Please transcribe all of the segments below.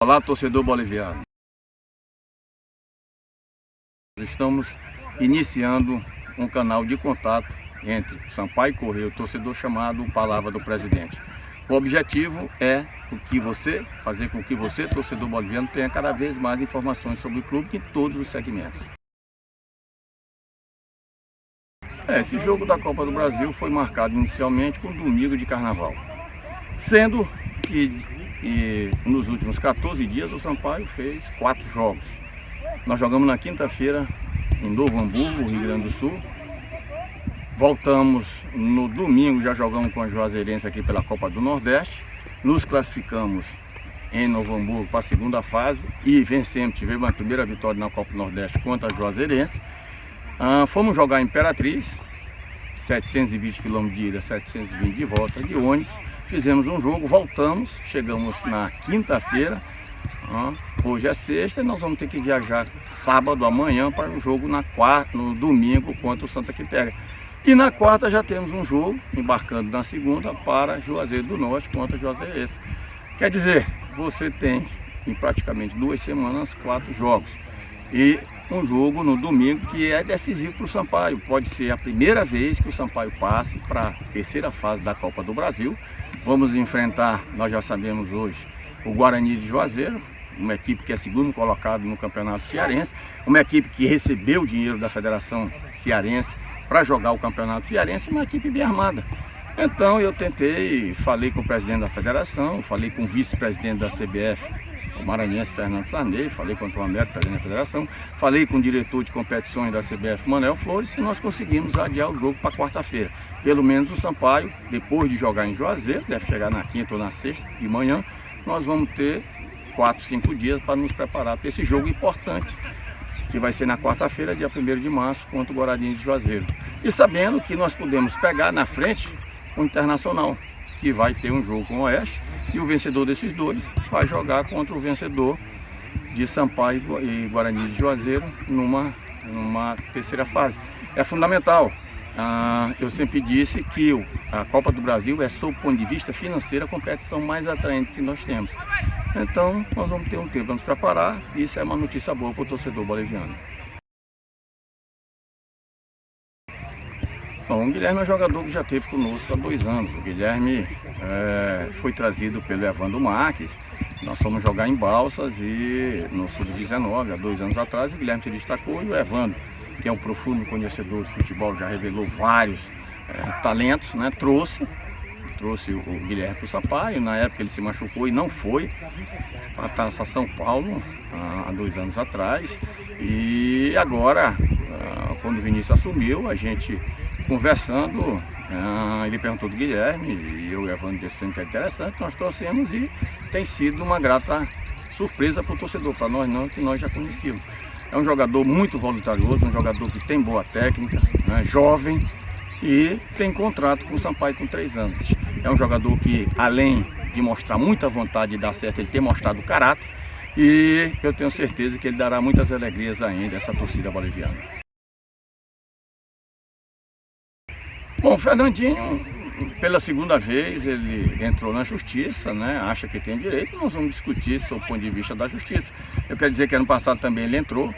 Olá, torcedor boliviano. Estamos iniciando um canal de contato entre Sampaio Corrêa e o torcedor chamado Palavra do Presidente. O objetivo é fazer com que você, torcedor boliviano, tenha cada vez mais informações sobre o clube em todos os segmentos. Esse jogo da Copa do Brasil foi marcado inicialmente com domingo de carnaval, sendo que nos últimos 14 dias o Sampaio fez 4 jogos. Nós jogamos na quinta-feira em Novo Hamburgo, Rio Grande do Sul. Voltamos no domingo, já jogamos com a Juazeirense aqui pela Copa do Nordeste. Nos classificamos em Novo Hamburgo para a segunda fase e vencemos, tivemos a primeira vitória na Copa do Nordeste contra a Juazeirense. Fomos jogar em Imperatriz, 720 km de ida, 720 de volta de ônibus. Fizemos um jogo, voltamos, chegamos na quinta-feira, hoje é sexta, e nós vamos ter que viajar sábado amanhã para o jogo no domingo contra o Santa Quitéria. E na quarta já temos um jogo, embarcando na segunda para Juazeiro do Norte contra Juazeirense. Quer dizer, você tem em praticamente 2 semanas 4 jogos. E um jogo no domingo que é decisivo para o Sampaio. Pode ser a primeira vez que o Sampaio passe para a terceira fase da Copa do Brasil. Vamos enfrentar, nós já sabemos hoje, o Guarani de Juazeiro, uma equipe que é segundo colocado no Campeonato Cearense, uma equipe que recebeu o dinheiro da Federação Cearense para jogar o Campeonato Cearense, uma equipe bem armada. Então eu falei com o presidente da Federação, falei com o vice-presidente da CBF, o maranhense Fernando Sarney, falei com o Antônio Américo, presidente da Federação, falei com o diretor de competições da CBF, Manuel Flores, e nós conseguimos adiar o jogo para quarta-feira. Pelo menos o Sampaio, depois de jogar em Juazeiro, deve chegar na quinta ou na sexta de manhã, nós vamos ter 4, 5 dias para nos preparar para esse jogo importante, que vai ser na quarta-feira, dia 1º de março, contra o Guarani de Juazeiro. E sabendo que nós podemos pegar na frente o Internacional, que vai ter um jogo com o Oeste, e o vencedor desses dois vai jogar contra o vencedor de Sampaio e Guarani de Juazeiro numa terceira fase. É fundamental. Eu sempre disse que a Copa do Brasil é, sob o ponto de vista financeiro, a competição mais atraente que nós temos. Então, nós vamos ter um tempo para nos preparar, e isso é uma notícia boa para o torcedor boliviano. Bom, o Guilherme é um jogador que já esteve conosco há 2 anos. O Guilherme foi trazido pelo Evandro Marques. Nós fomos jogar em Balsas e no Sub-19, há 2 anos atrás, o Guilherme se destacou, e o Evandro, que é um profundo conhecedor de futebol, já revelou vários talentos, né? Trouxe o Guilherme para o Sampaio. Na época ele se machucou e não foi para a Taça São Paulo há 2 anos atrás. E agora, quando o Vinícius assumiu, a gente conversando, ele perguntou do Guilherme, e eu e o Evandro dissemos que é interessante, nós trouxemos, e tem sido uma grata surpresa para o torcedor, para nós não, que nós já conhecíamos. É um jogador muito voluntarioso, um jogador que tem boa técnica, né, jovem, e tem contrato com o Sampaio com 3 anos. É um jogador que, além de mostrar muita vontade de dar certo, ele tem mostrado caráter, e eu tenho certeza que ele dará muitas alegrias ainda a essa torcida boliviana. Bom, o Fernandinho, pela segunda vez, ele entrou na justiça, né? Acha que tem direito, nós vamos discutir sob o ponto de vista da justiça. Eu quero dizer que ano passado também ele entrou,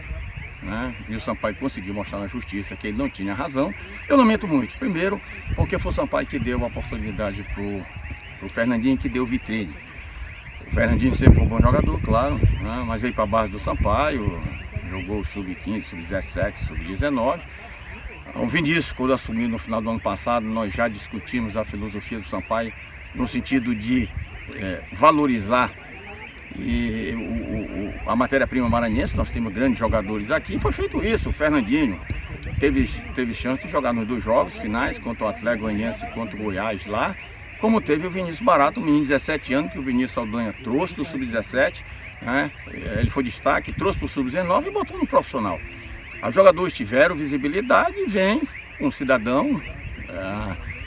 né? E o Sampaio conseguiu mostrar na justiça que ele não tinha razão. Eu lamento muito, primeiro, porque foi o Sampaio que deu a oportunidade para o Fernandinho, que deu vitrine. O Fernandinho sempre foi um bom jogador, claro, né? Mas veio para a base do Sampaio, jogou o Sub-15, Sub-17, Sub-19. O Vinícius, quando assumiu no final do ano passado, nós já discutimos a filosofia do Sampaio no sentido de valorizar a matéria-prima maranhense. Nós temos grandes jogadores aqui, e foi feito isso. O Fernandinho teve chance de jogar nos 2 jogos finais, contra o Atlético Goianiense e contra o Goiás lá, como teve o Vinícius Barato, um menino de 17 anos, que o Vinícius Saldanha trouxe do Sub-17, né? Ele foi destaque, trouxe para o Sub-19 e botou no profissional. Os jogadores tiveram visibilidade, e vem um cidadão,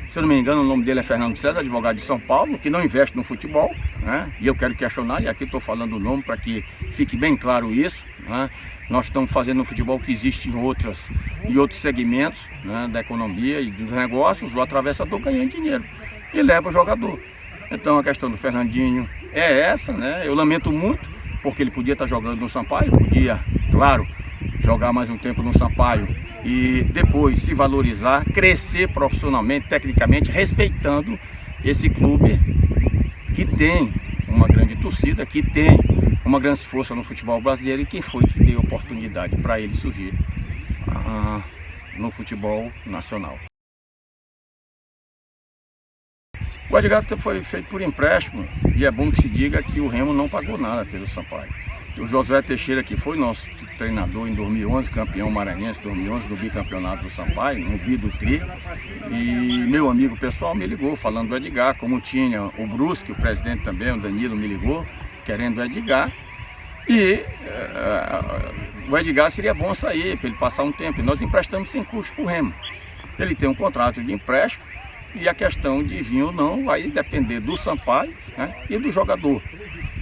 se eu não me engano o nome dele é Fernando César, advogado de São Paulo, que não investe no futebol, né? E eu quero questionar, e aqui estou falando o nome para que fique bem claro isso, né? Nós estamos fazendo um futebol que existe em outros segmentos, né, da economia e dos negócios. O atravessador ganha dinheiro e leva o jogador. Então a questão do Fernandinho é essa, né? Eu lamento muito porque ele podia estar jogando no Sampaio, podia, claro, jogar mais um tempo no Sampaio e depois se valorizar, crescer profissionalmente, tecnicamente, respeitando esse clube que tem uma grande torcida, que tem uma grande força no futebol brasileiro e quem foi que deu oportunidade para ele surgir no futebol nacional. O Edgar foi feito por empréstimo e é bom que se diga que o Remo não pagou nada pelo Sampaio. O Josué Teixeira, que foi nosso treinador em 2011, campeão maranhense 2011 do bicampeonato do Sampaio, no bi do Tri, e meu amigo pessoal me ligou falando do Edgar, como tinha o Brusque, o presidente também, o Danilo me ligou, querendo o Edgar, e o Edgar seria bom sair, para ele passar um tempo, e nós emprestamos sem custo para o Remo. Ele tem um contrato de empréstimo, e a questão de vir ou não vai depender do Sampaio, né, e do jogador.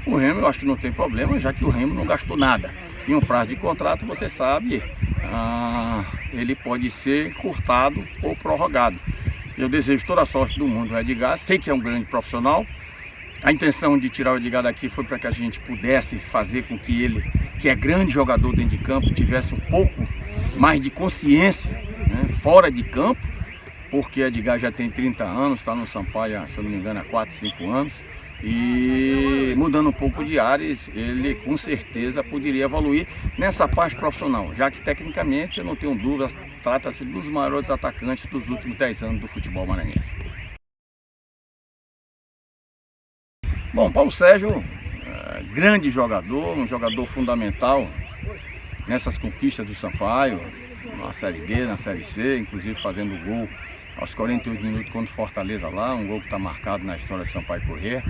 O Remo eu acho que não tem problema, já que o Remo não gastou nada. Em um prazo de contrato, você sabe, ele pode ser encurtado ou prorrogado. Eu desejo toda a sorte do mundo ao Edgar, sei que é um grande profissional. A intenção de tirar o Edgar daqui foi para que a gente pudesse fazer com que ele, que é grande jogador dentro de campo, tivesse um pouco mais de consciência, né, fora de campo, porque Edgar já tem 30 anos, está no Sampaio, se eu não me engano, há 4, 5 anos, e mudando um pouco de áreas, ele com certeza poderia evoluir nessa parte profissional, já que tecnicamente, eu não tenho dúvidas, trata-se dos maiores atacantes dos últimos 10 anos do futebol maranhense. Bom, Paulo Sérgio, grande jogador, um jogador fundamental nessas conquistas do Sampaio, na Série D, na Série C, inclusive fazendo gol aos 48 minutos contra o Fortaleza lá, um gol que está marcado na história do Sampaio Corrêa.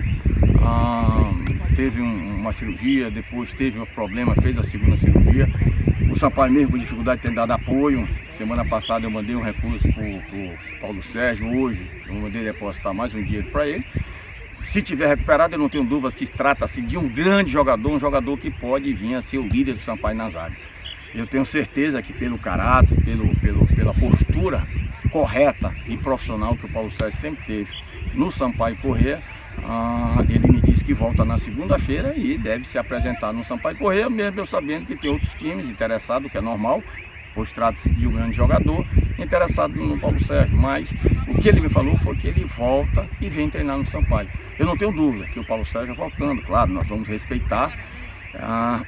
Teve uma cirurgia, depois teve um problema, fez a segunda cirurgia. O Sampaio mesmo com dificuldade tem dado apoio. Semana passada eu mandei um recurso para o Paulo Sérgio, hoje eu mandei depositar mais um dinheiro para ele. Se tiver recuperado, eu não tenho dúvidas que trata-se de um grande jogador, um jogador que pode vir a ser o líder do Sampaio na zaga. Eu tenho certeza que pelo caráter, pela postura correta e profissional que o Paulo Sérgio sempre teve no Sampaio Corrêa, ele me disse que volta na segunda-feira e deve se apresentar no Sampaio Corrêa, mesmo eu sabendo que tem outros times interessados, que é normal, pois trata-se de um grande jogador interessado no Paulo Sérgio, mas o que ele me falou foi que ele volta e vem treinar no Sampaio. Eu não tenho dúvida que o Paulo Sérgio voltando, claro, nós vamos respeitar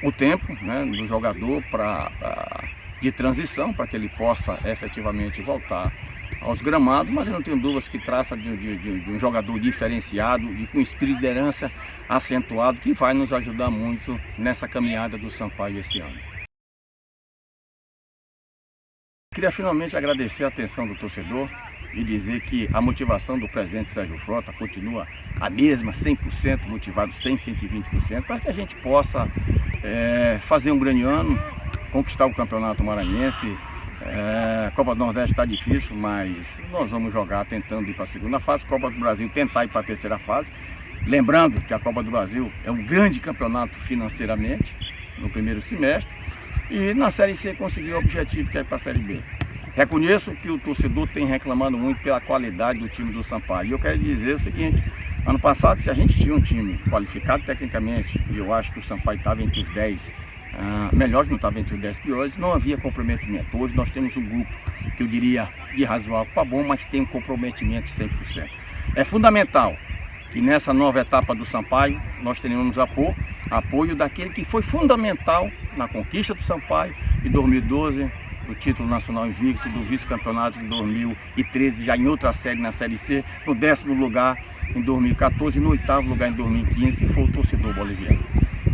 o tempo, né, do jogador de transição para que ele possa efetivamente voltar aos gramados, mas eu não tenho dúvidas que traça de um jogador diferenciado e com espírito de liderança acentuado que vai nos ajudar muito nessa caminhada do Sampaio esse ano. Queria finalmente agradecer a atenção do torcedor e dizer que a motivação do presidente Sérgio Frota continua a mesma, 100% motivado, 120%, para que a gente possa fazer um grande ano, conquistar o Campeonato Maranhense. A Copa do Nordeste está difícil, mas nós vamos jogar tentando ir para a segunda fase, Copa do Brasil tentar ir para a terceira fase. Lembrando que a Copa do Brasil é um grande campeonato financeiramente no primeiro semestre e na Série C conseguir o objetivo que é ir para a Série B. Reconheço que o torcedor tem reclamado muito pela qualidade do time do Sampaio. E eu quero dizer o seguinte, ano passado, se a gente tinha um time qualificado tecnicamente, e eu acho que o Sampaio estava entre os 10 melhores, não estava entre os 10 piores, não havia comprometimento. Hoje nós temos um grupo que eu diria de razoável para bom, mas tem um comprometimento 100%. É fundamental que nessa nova etapa do Sampaio nós tenhamos apoio daquele que foi fundamental na conquista do Sampaio em 2012, do título nacional invicto, do vice-campeonato de 2013, já em outra série na Série C, no 10º lugar em 2014 e no 8º lugar em 2015, que foi o torcedor boliviano.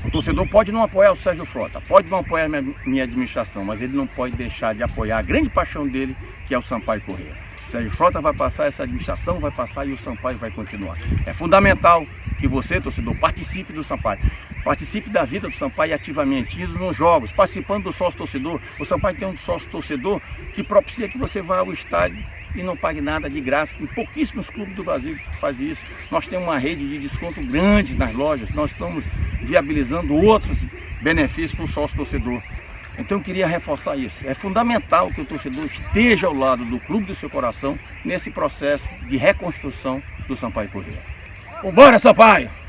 O torcedor pode não apoiar o Sérgio Frota, pode não apoiar minha administração, mas ele não pode deixar de apoiar a grande paixão dele, que é o Sampaio Corrêa. O Sérgio Frota vai passar, essa administração vai passar e o Sampaio vai continuar. É fundamental que você, torcedor, participe do Sampaio. Participe da vida do Sampaio ativamente, indo nos jogos, participando do sócio-torcedor. O Sampaio tem um sócio-torcedor que propicia que você vá ao estádio e não pague nada de graça. Tem pouquíssimos clubes do Brasil que fazem isso. Nós temos uma rede de desconto grande nas lojas, nós estamos viabilizando outros benefícios para o sócio-torcedor. Então eu queria reforçar isso. É fundamental que o torcedor esteja ao lado do clube do seu coração nesse processo de reconstrução do Sampaio Corrêa. Vambora, Sampaio!